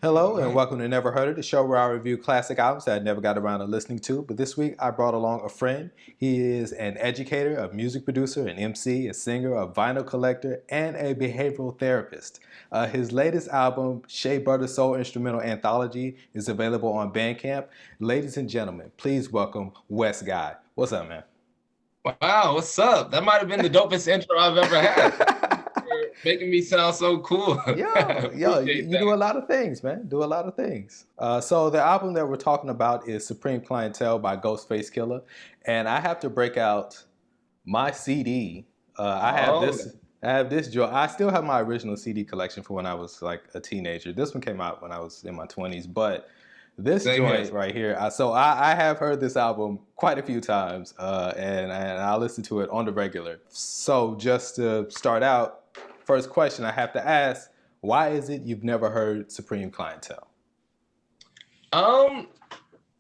Hello All and right. welcome to Never Heard It, the show where I review classic albums that I never got around to listening to. But this week I brought along a friend. He is an educator, a music producer, an MC, a singer, a vinyl collector, and a behavioral therapist. His latest album, Shea Butter Soul Instrumental Anthology, is available on Bandcamp. Ladies and gentlemen, please welcome Wes Guy. What's up, man? Wow, what's up? That might have been the dopest intro I've ever had. Thank you for making me sound so cool. Yo, Appreciate you do a that. lot of things, man. Do a lot of things. So the album that we're talking about is Supreme Clientele by Ghostface Killah, and I have to break out my CD. I have Oh, this. I have this joint. I still have my original CD collection for when I was like a teenager. This one came out when I was in my 20s, but this same here. joint right here. I have heard this album quite a few times, and I listen to it on the regular. So just to start out, first question I have to ask: why is it you've never heard Supreme Clientele? Um,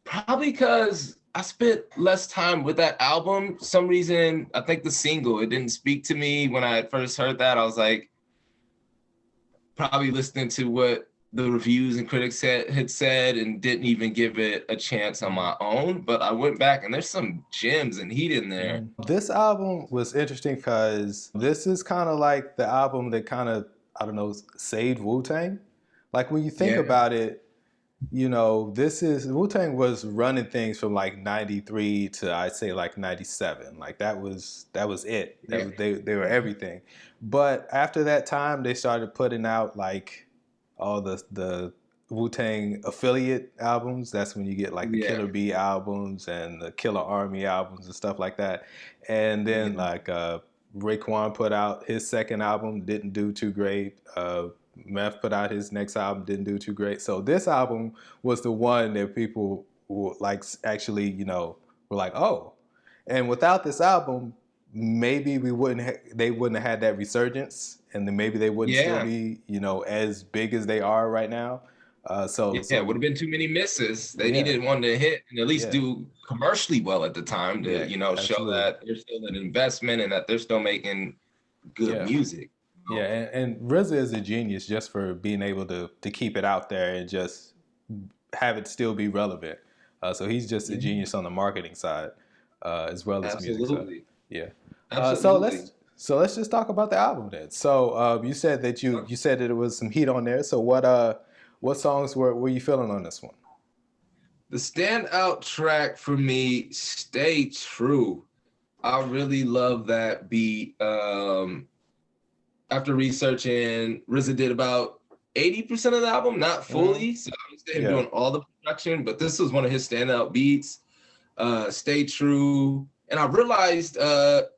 Probably because I spent less time with that album. Some reason, I think the single, it didn't speak to me when I first heard that. I was like, probably listening to what the reviews and critics had said and didn't even give it a chance on my own. But I went back and there's some gems and heat in there. This album was interesting because this is kind of like the album that kind of, I don't know, saved Wu-Tang. Like when you think Yeah, about it, this is Wu-Tang was running things from like 93 to I'd say like 97. Like that was it. That yeah, was they were everything. But after that time they started putting out like all the Wu-Tang affiliate albums. That's when you get like the yeah, Killer Bee albums and the Killer Army albums and stuff like that. And then yeah. like Raekwon put out his second album, didn't do too great. Meth put out his next album, didn't do too great. So this album was the one that people like actually, were like, oh. And without this album, maybe they wouldn't have had that resurgence, and then maybe they wouldn't still Yeah, be, as big as they are right now. yeah, it would have been too many misses. They Yeah, needed one to hit and at least yeah, do commercially well at the time yeah, to, show absolutely, that there's still an investment and that they're still making good yeah. music. Yeah, and RZA is a genius just for being able to keep it out there and just have it still be relevant. So he's just a Yeah, genius on the marketing side, as well as music side. absolutely. Yeah. So Absolutely. let's just talk about the album then. So you said that you said that it was some heat on there. So what songs were you feeling on this one? The standout track for me, Stay True. I really love that beat. After researching, RZA did about 80% of the album, not Hmm. fully. So I'm used to him Yeah. doing all the production, but this was one of his standout beats. Stay True. And I realized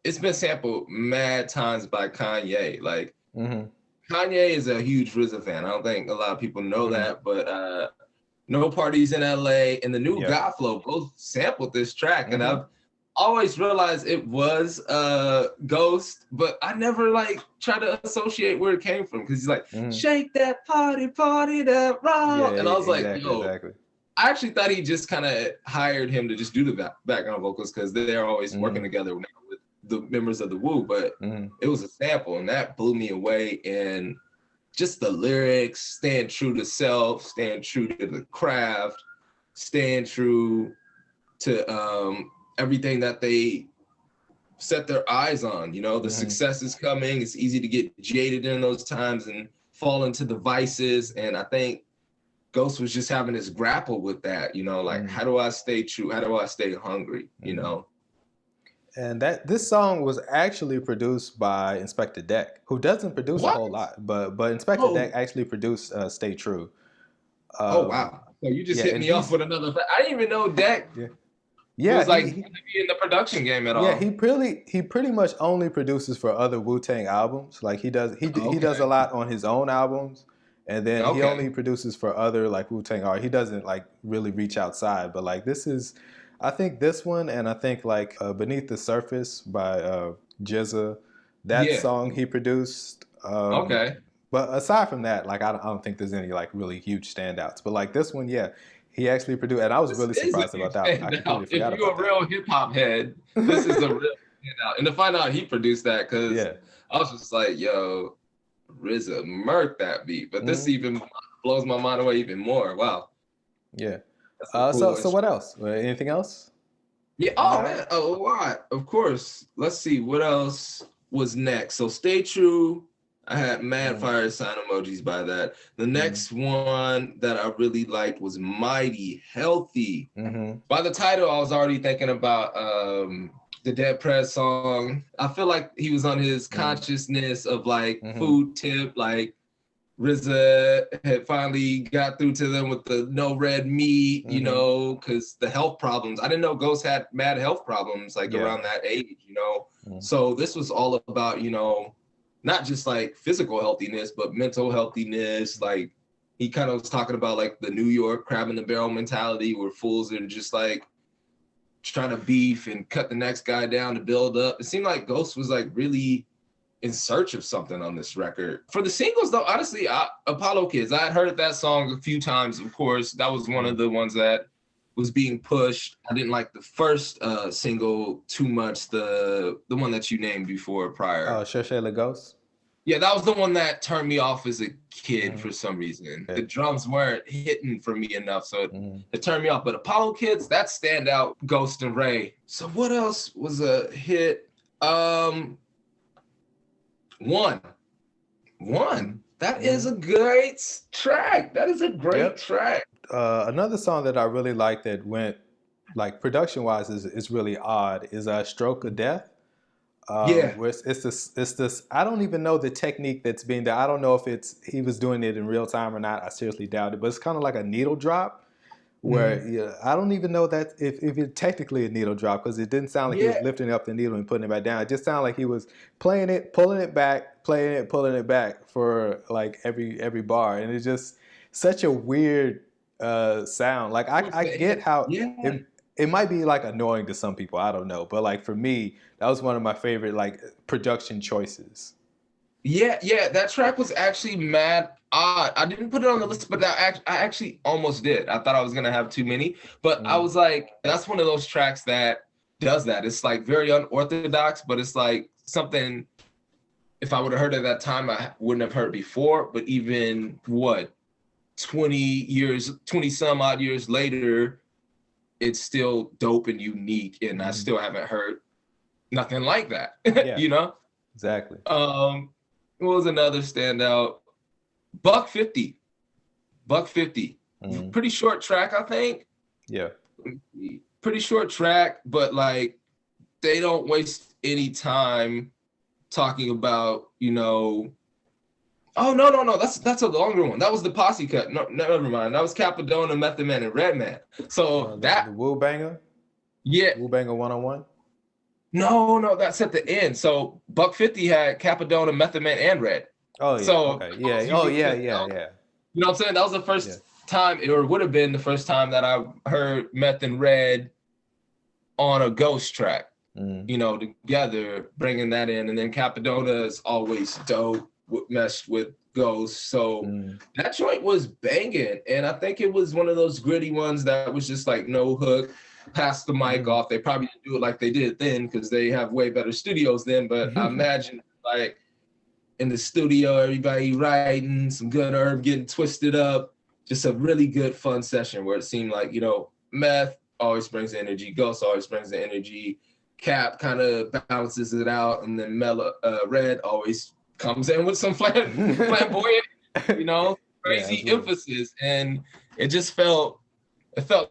it's been sampled mad times by Kanye. Like Hmm. Kanye is a huge RZA fan. I don't think a lot of people know Hmm. that, but No Parties in LA and the new Yeah. Godflow both sampled this track. And Hmm. I've always realized it was Ghost, but I never like try to associate where it came from because he's like, Hmm. shake that party that Yeah. rock. And I was like, Exactly. yo, Exactly. I actually thought he just kind of hired him to just do the background vocals because they're always working Hmm. together now with the members of the Wu. But Hmm. it was a sample, and that blew me away. And just the lyrics, staying true to self, staying true to the craft, staying true to everything that they set their eyes on. The Hmm. success is coming. It's easy to get jaded in those times and fall into the vices. And I think Ghost was just having this grapple with that, like Hmm. how do I stay true? How do I stay hungry? Hmm. And that this song was actually produced by Inspector Deck, who doesn't produce a What? whole lot, but Inspector Deck Oh, actually produced "Stay True." oh Um, wow. So you just yeah, hit and me off with another fact. I didn't even know Dak yeah, was yeah, like heavy in the production game at yeah, all. he pretty much only produces for other Wu Tang albums. Like he does a Okay. lot on his own albums, and then he Okay. only produces for other like Wu Tang art. He doesn't like really reach outside. But like this is, I think this one, and I think like Beneath the Surface by GZA, that Yeah. song he produced. Okay. But aside from that, like I don't think there's any like really huge standouts. But like this one, yeah, he actually produced, and I was This really is a surprised about huge that. I completely standout. If forgot you're about a real hip hop head, this is a that. real standout. And to find out he produced that, because Yeah. I was just like, yo, RZA murked that beat. But this Mhm. even blows my mind away even more. Wow. Yeah. That's a cool So what else? Anything else? Yeah. Oh man, a lot. Of course. Let's see what else was next. So Stay True. I had mad fire sign emojis by that. The next one that I really liked was Mighty Healthy. By the title, I was already thinking about the Dead Prez song. I feel like he was on his consciousness of like food tip, like RZA had finally got through to them with the no red meat, you know, because the health problems. I didn't know Ghost had mad health problems like around that age, you know. So this was all about, you know, not just like physical healthiness, but mental healthiness. Like he kind of was talking about like the New York crab in the barrel mentality where fools are just like trying to beef and cut the next guy down to build up. It seemed like Ghost was like really in search of something on this record. For the singles though, honestly, Apollo Kids, I had heard that song a few times, of course. That was one of the ones that was being pushed. I didn't like the first single too much, the one that you named before prior. Oh, Cherchez le Ghost? Yeah, that was the one that turned me off as a kid for some reason. The drums weren't hitting for me enough, so it turned me off. But Apollo Kids, that standout, Ghost and Ray. So what else was a hit? One. That is a great track. That is a great track. Another song that I really like that went, like production-wise, is really odd is Stroke of Death. Where it's this. I don't even know the technique that's being done. I don't know if he was doing it in real time or not. I seriously doubt it. But it's kind of like a needle drop. Where I don't even know that if it's technically a needle drop, because it didn't sound like he was lifting up the needle and putting it back down. It just sounded like he was playing it, pulling it back, playing it, pulling it back for like every bar, and it's just such a weird sound. Like I get how it might be like annoying to some people, I don't know, but like for me, that was one of my favorite like production choices. Yeah, that track was actually mad odd. I didn't put it on the list, but I actually almost did. I thought I was gonna have too many, but I was like, that's one of those tracks that does that. It's like very unorthodox, but it's like something, if I would have heard it at that time, I wouldn't have heard before. But even 20 some odd years later, it's still dope and unique, and I still haven't heard nothing like that. You know? Exactly. What was another standout? Buck 50. Pretty short track, I think. Yeah. Pretty short track, but like they don't waste any time talking about, you know. Oh no. That's a longer one. That was the posse cut. No, never mind. That was Capadona, Method Man, and Redman. So the Woo Banger? Yeah. Woo Banger 101? No, that's at the end. So Buck 50 had Capadona, Method Man, and Red. Oh yeah. So, okay. Yeah. Oh yeah. You know what I'm saying? That was the first time, or would have been the first time that I heard Meth and Red on a Ghost track. You know, together, bringing that in, and then Capadona is always dope, meshed with Ghost. So that joint was banging, and I think it was one of those gritty ones that was just like no hook. Pass the mic off. They probably didn't do it like they did then because they have way better studios then. But I imagine like in the studio, everybody writing, some good herb getting twisted up. Just a really good fun session where it seemed like, you know, Meth always brings the energy, Ghost always brings the energy, Cap kind of balances it out, and then Red always comes in with some flamboyant, you know, crazy emphasis. And it just felt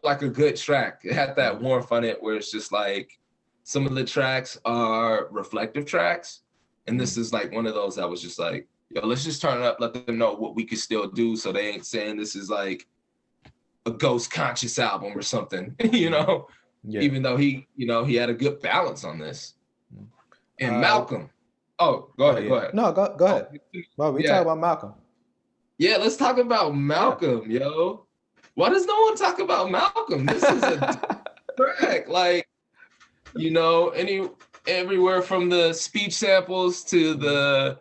like a good track. It had that warmth on it where it's just like some of the tracks are reflective tracks. And this is like one of those that was just like, yo, let's just turn it up, let them know what we can still do so they ain't saying this is like a Ghost conscious album or something, you know? Yeah. Even though he had a good balance on this. And Malcolm. Oh, go ahead. No, go ahead. Well, we talk about Malcolm. Yeah, let's talk about Malcolm, yo. Why does no one talk about Malcolm? This is a track. Like, you know, everywhere from the speech samples to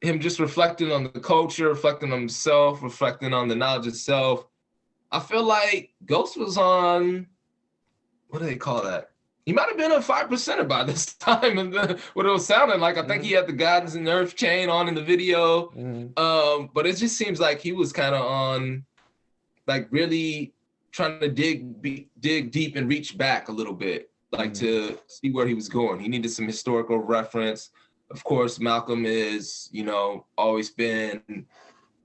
him just reflecting on the culture, reflecting on himself, reflecting on the knowledge itself. I feel like Ghost was on, what do they call that? he might have been a 5% by this time, and what it was sounding like. I think he had the Guidance and Earth chain on in the video. But it just seems like he was kind of on, like, really trying to dig deep and reach back a little bit, like to see where he was going. He needed some historical reference. Of course, Malcolm is, you know, always been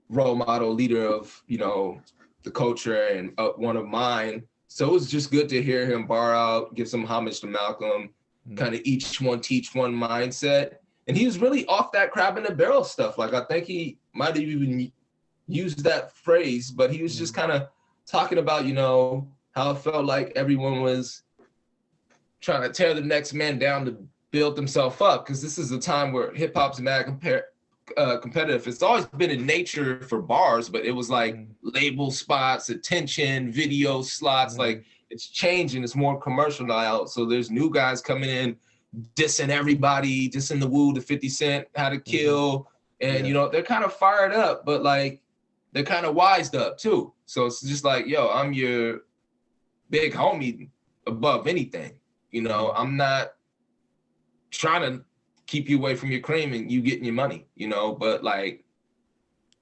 role model, leader of, you know, the culture, and one of mine. So it was just good to hear him bar out, give some homage to Malcolm, kind of each one teach one mindset. And he was really off that crab in the barrel stuff. Like, I think he might have even used that phrase, but he was just kind of talking about, you know, how it felt like everyone was trying to tear the next man down to build themselves up. Because this is a time where hip hop's mad competitive. It's always been in nature for bars, but it was like label spots, attention, video slots. Like, it's changing. It's more commercial now. So there's new guys coming in, dissing everybody, dissing the Wu, the 50 Cent, How to Kill. And, you know, they're kind of fired up, but like, they're kind of wised up too. So it's just like, yo, I'm your big homie above anything. You know, I'm not trying to keep you away from your cream and you getting your money, you know, but like,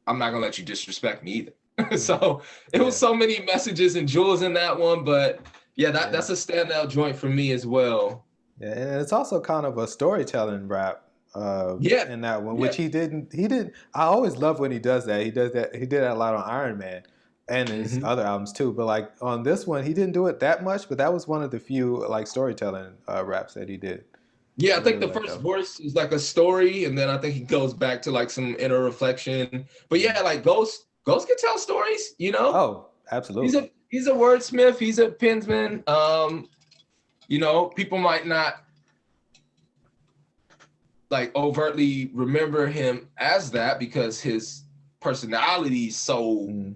I'm not gonna let you disrespect me either. So it was so many messages and jewels in that one, but that's a standout joint for me as well. Yeah, and it's also kind of a storytelling rap in that one, which he didn't, I always love when he does that. He did that a lot on Iron Man and his other albums too, but like on this one, he didn't do it that much, but that was one of the few like storytelling raps that he did. Yeah, I think the first verse is like a story, and then I think he goes back to like some inner reflection. But yeah, like Ghost can tell stories, you know? Oh, absolutely. He's a wordsmith, he's a pensman. You know, people might not like overtly remember him as that because his personality is so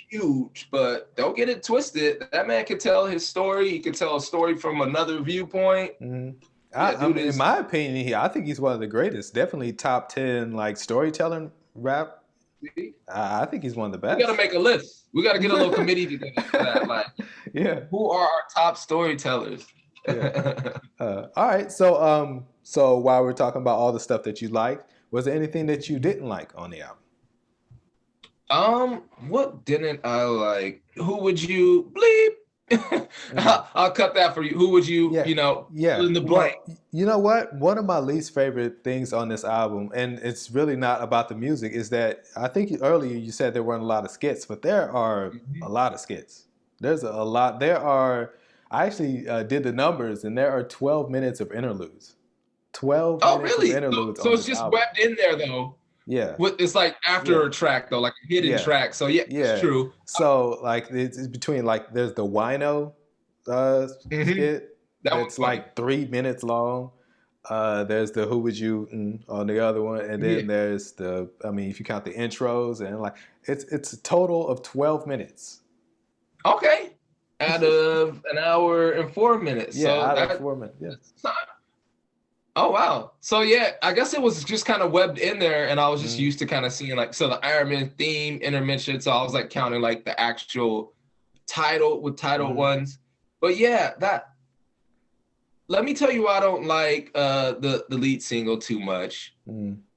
huge, but don't get it twisted. That man can tell his story. He can tell a story from another viewpoint. I mean, in my opinion, I think he's one of the greatest. Definitely top 10 like storytelling rap. I think he's one of the best. We gotta make a list. We gotta get a little committee together for that. Like, who are our top storytellers? All right. So while we're talking about all the stuff that you liked, was there anything that you didn't like on the album? What didn't I like? Who would you bleep? I'll cut that for you. Who would you, you know, in the blank? Well, you know what? One of my least favorite things on this album, and it's really not about the music, is that I think earlier you said there weren't a lot of skits, but there are a lot of skits. There's a lot. I actually did the numbers, and there are 12 minutes of interludes. 12 minutes of interludes. So it's just webbed in there, though. Yeah. It's like after a track, though, like a hidden track. So, it's true. So, like, it's between, like, there's the Wino skit. That's like 3 minutes long. There's the Who Would You on the other one. And then there's the, I mean, if you count the intros, and, like, it's a total of 12 minutes. Okay. Out of an hour and 4 minutes. Yeah, so out of 4 minutes. Yeah. Oh, wow. So, I guess it was just kind of webbed in there, and I was just used to kind of seeing, like, so the Iron Man theme intermission, so I was, like, counting, like, the actual title ones. But, let me tell you why I don't like the lead single too much.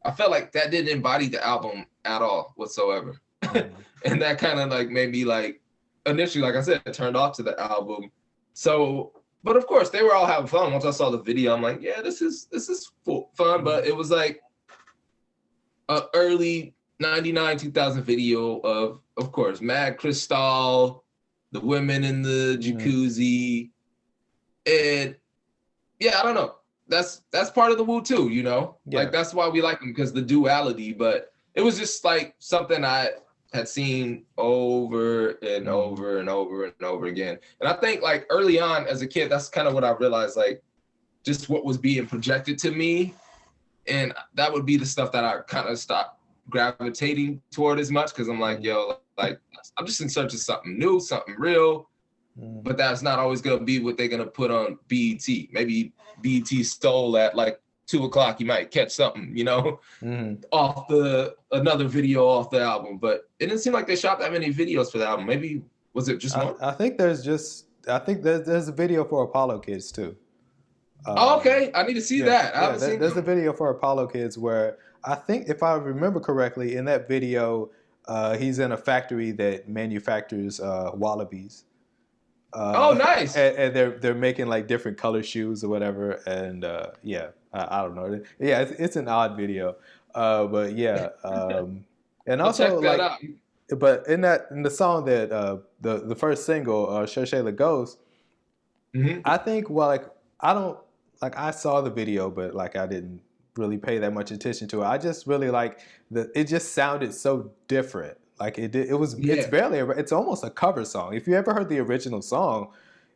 I felt like that didn't embody the album at all whatsoever. And that kind of, like, made me, like, initially, like I said, turned off to the album. So... But of course, they were all having fun. Once I saw the video, I'm like, this is fun. But it was like an early 99, 2000 video of course, Mad Crystal, the women in the jacuzzi. And I don't know. That's part of the Wu too, you know? Like, that's why we like them, because the duality. But it was just like something I had seen over and over and over and over again. And I think, like, early on as a kid, that's kind of what I realized, like, just what was being projected to me. And that would be the stuff that I kind of stopped gravitating toward as much, because I'm like, yo, like, I'm just in search of something new, something real. But that's not always going to be what they're going to put on BET. Maybe BET stole at, like, 2:00, you might catch something, you know, off another video off the album. But it didn't seem like they shot that many videos for the album. Maybe was it just one? I think there's a video for Apollo Kids too. Oh, okay, I need to see that. I Yeah. haven't seen There's a them. video for Apollo Kids where I think, if I remember correctly, in that video, he's in a factory that manufactures wallabies. Oh, nice. And they're making like different color shoes or whatever. And yeah, I don't know. Yeah, it's an odd video, but yeah, and I'll also check that like, out. but in the song that the first single, Shayla Ghost, Hmm. I think, well, like, I don't, like, I saw the video, but like I didn't really pay that much attention to it. I just really like it just sounded so different. Like it's Yeah. barely it's almost a cover song. If you ever heard the original song,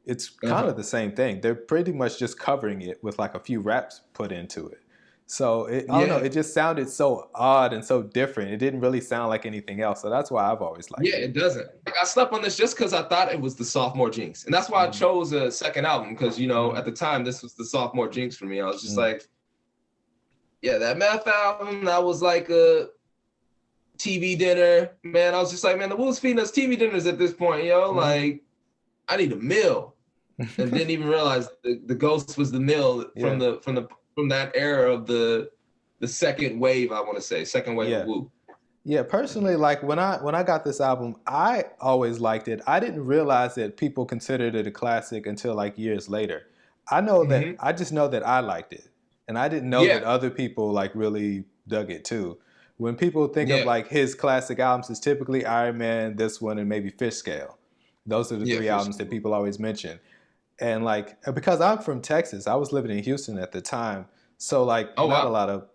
it's kind Uh-huh. of the same thing. They're pretty much just covering it with like a few raps put into it. So I don't know, Yeah. it just sounded so odd and so different. It didn't really sound like anything else. So that's why I've always Yeah, liked it. it doesn't. Like, I slept on this just because I thought it was the sophomore jinx, and that's why I Mm-hmm. chose a second album because Mm-hmm. at the time this was the sophomore jinx for me. I was just Mm-hmm. like, yeah, that math album that was like a TV dinner, man. I was just like, man, the Wolves feeding us TV dinners at this point, yo. Mm-hmm. Like, I need a meal, and didn't even realize the Ghost was the meal Yeah. from that era of the second wave. I want to say second wave Yeah. of Wu. Yeah, personally, like when I got this album, I always liked it. I didn't realize that people considered it a classic until like years later. Mhm. I just know that I liked it, and I didn't know Yeah, that other people like really dug it too. When people think of yeah, like his classic albums, it's typically Iron Man, this one, and maybe Fish Scale. Those are the yeah, three for albums sure. that people always mention. And like because I'm from Texas, I was living in Houston at the time, so like Oh wow.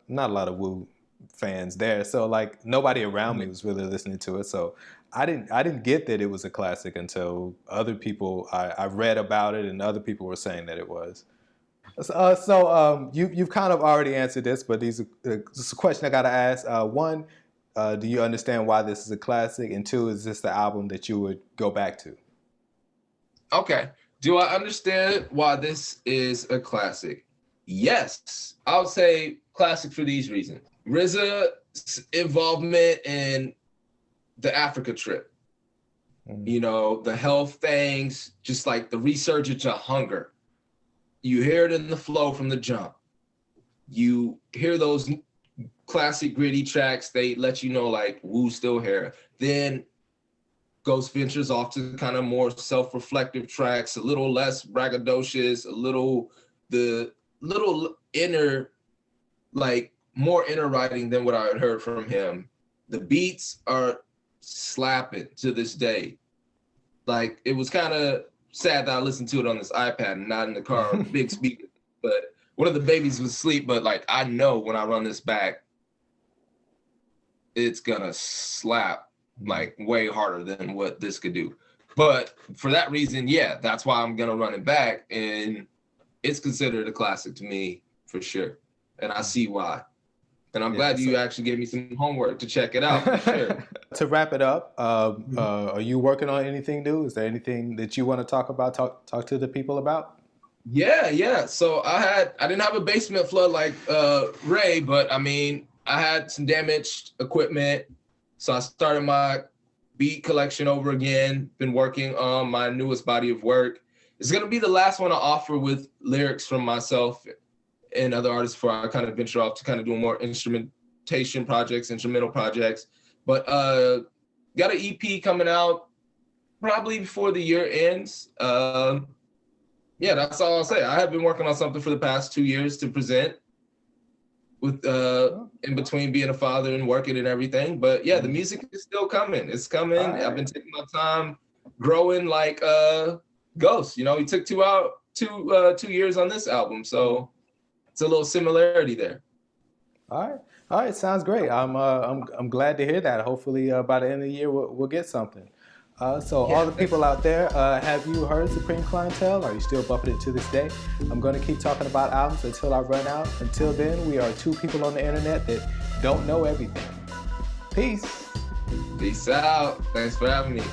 not a lot of Wu fans there. So like nobody around me Mhm. was really listening to it. So I didn't get that it was a classic until other people I read about it and other people were saying that it was. You've kind of already answered this, but this is a question I got to ask. One, do you understand why this is a classic? And two, is this the album that you would go back to? Okay. Do I understand why this is a classic? Yes. I would say classic for these reasons. RZA's involvement in the Africa trip, Mm-hmm. the health things, just like the resurgence of hunger. You hear it in the flow from the jump. You hear those classic gritty tracks, they let you know like Wu still here. Then Ghost ventures off to kind of more self-reflective tracks, a little less braggadocious, the little inner, like more inner writing than what I had heard from him. The beats are slapping to this day. Like it was kind of sad that I listened to it on this iPad and not in the car on big speaker. But one of the babies was asleep. But like I know when I run this back, it's gonna slap like way harder than what this could do. But for that reason, yeah, that's why I'm gonna run it back, and it's considered a classic to me for sure. And I see why. And I'm Yeah. glad you actually gave me some homework to check it out for sure. To wrap it up, are you working on anything new? Is there anything that you want to talk about? Talk to the people about? Yeah. So I didn't have a basement flood like Ray, but I mean, I had some damaged equipment. So I started my beat collection over again, been working on my newest body of work. It's gonna be the last one I offer with lyrics from myself and other artists before I kind of venture off to kind of doing more instrumental projects. But got an EP coming out probably before the year ends. Yeah, that's all I'll say. I have been working on something for the past 2 years to present with in between being a father and working and everything. But yeah, the music is still coming. It's coming. All right. I've been taking my time growing like Ghost. He took 2 years on this album. So it's a little similarity there. All right, sounds great. I'm glad to hear that. Hopefully, by the end of the year, we'll get something. So all the people out there, have you heard Supreme Clientele? Are you still bumping it to this day? I'm going to keep talking about albums until I run out. Until then, we are two people on the internet that don't know everything. Peace. Peace out. Thanks for having me.